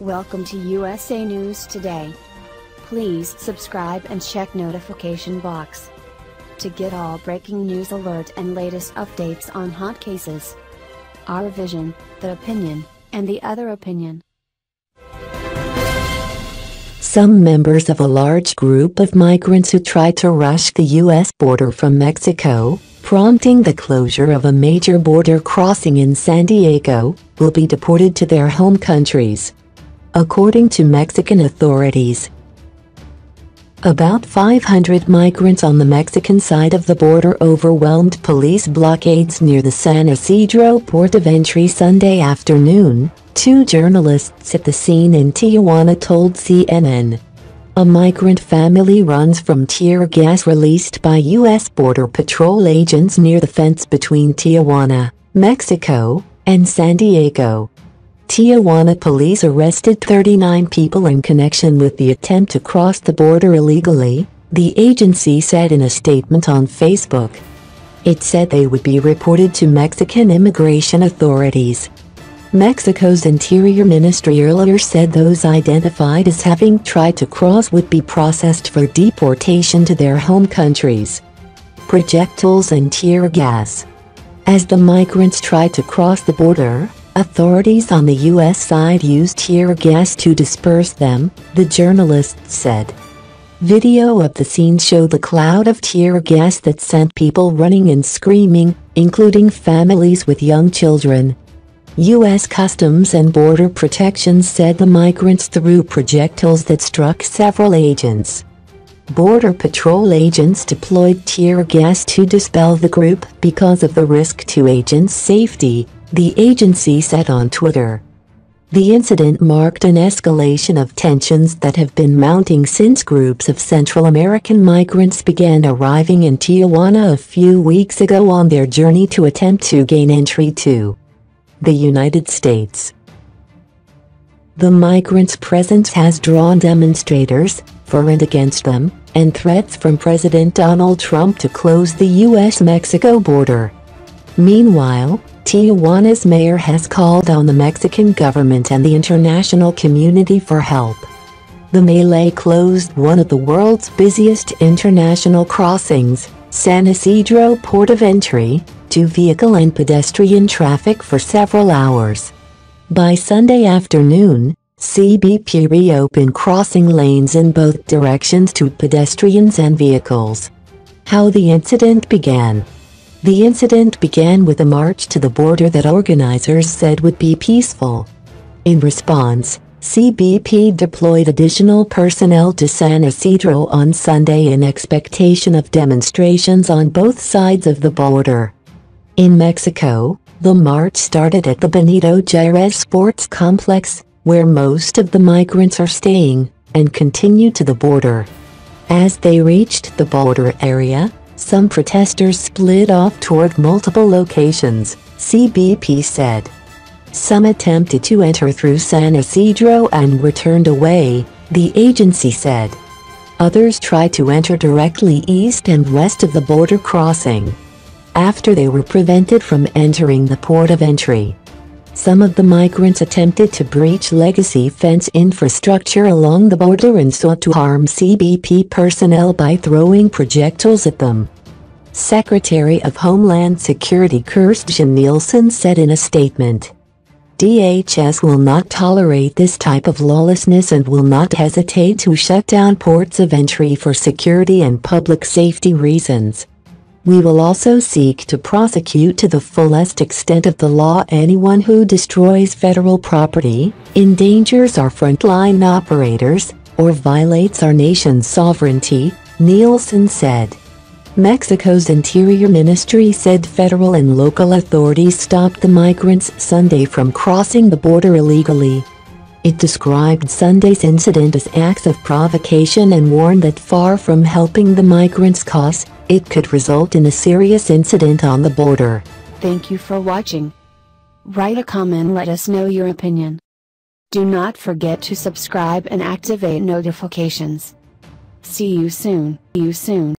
Welcome to USA News Today. Please subscribe and check notification box to get all breaking news alert and latest updates on hot cases. Our vision, the opinion, and the other opinion. Some members of a large group of migrants who tried to rush the U.S. border from Mexico, prompting the closure of a major border crossing in San Diego, will be deported to their home countries, according to Mexican authorities. About 500 migrants on the Mexican side of the border overwhelmed police blockades near the San Isidro port of entry Sunday afternoon, two journalists at the scene in Tijuana told CNN. A migrant family runs from tear gas released by U.S. Border Patrol agents near the fence between Tijuana, Mexico, and San Diego. Tijuana police arrested 39 people in connection with the attempt to cross the border illegally, the agency said in a statement on Facebook. It said they would be reported to Mexican immigration authorities. Mexico's Interior Ministry earlier said those identified as having tried to cross would be processed for deportation to their home countries. Projectiles and tear gas. As the migrants tried to cross the border, authorities on the U.S. side used tear gas to disperse them, the journalists said. Video of the scene showed the cloud of tear gas that sent people running and screaming, including families with young children. U.S. Customs and Border Protection said the migrants threw projectiles that struck several agents. Border Patrol agents deployed tear gas to dispel the group because of the risk to agents' safety, the agency said on Twitter. The incident marked an escalation of tensions that have been mounting since groups of Central American migrants began arriving in Tijuana a few weeks ago on their journey to attempt to gain entry to the United States. The migrants' presence has drawn demonstrators, for and against them, and threats from President Donald Trump to close the U.S.-Mexico border. Meanwhile, Tijuana's mayor has called on the Mexican government and the international community for help. The melee closed one of the world's busiest international crossings, San Isidro port of entry, to vehicle and pedestrian traffic for several hours. By Sunday afternoon, CBP reopened crossing lanes in both directions to pedestrians and vehicles. How the incident began. The incident began with a march to the border that organizers said would be peaceful. In response, CBP deployed additional personnel to San Isidro on Sunday in expectation of demonstrations on both sides of the border. In Mexico, the march started at the Benito Juárez Sports Complex, where most of the migrants are staying, and continued to the border. As they reached the border area, some protesters split off toward multiple locations, CBP said. Some attempted to enter through San Isidro and were turned away, the agency said. Others tried to enter directly east and west of the border crossing, after they were prevented from entering the port of entry. Some of the migrants attempted to breach legacy fence infrastructure along the border and sought to harm CBP personnel by throwing projectiles at them. Secretary of Homeland Security Kirstjen Nielsen said in a statement, DHS will not tolerate this type of lawlessness and will not hesitate to shut down ports of entry for security and public safety reasons. We will also seek to prosecute to the fullest extent of the law anyone who destroys federal property, endangers our frontline operators, or violates our nation's sovereignty, Nielsen said. Mexico's Interior Ministry said federal and local authorities stopped the migrants Sunday from crossing the border illegally. It described Sunday's incident as acts of provocation and warned that far from helping the migrants' cause, it could result in a serious incident on the border. Thank you for watching. Write a comment, let us know your opinion. Do not forget to subscribe and activate notifications. See you soon.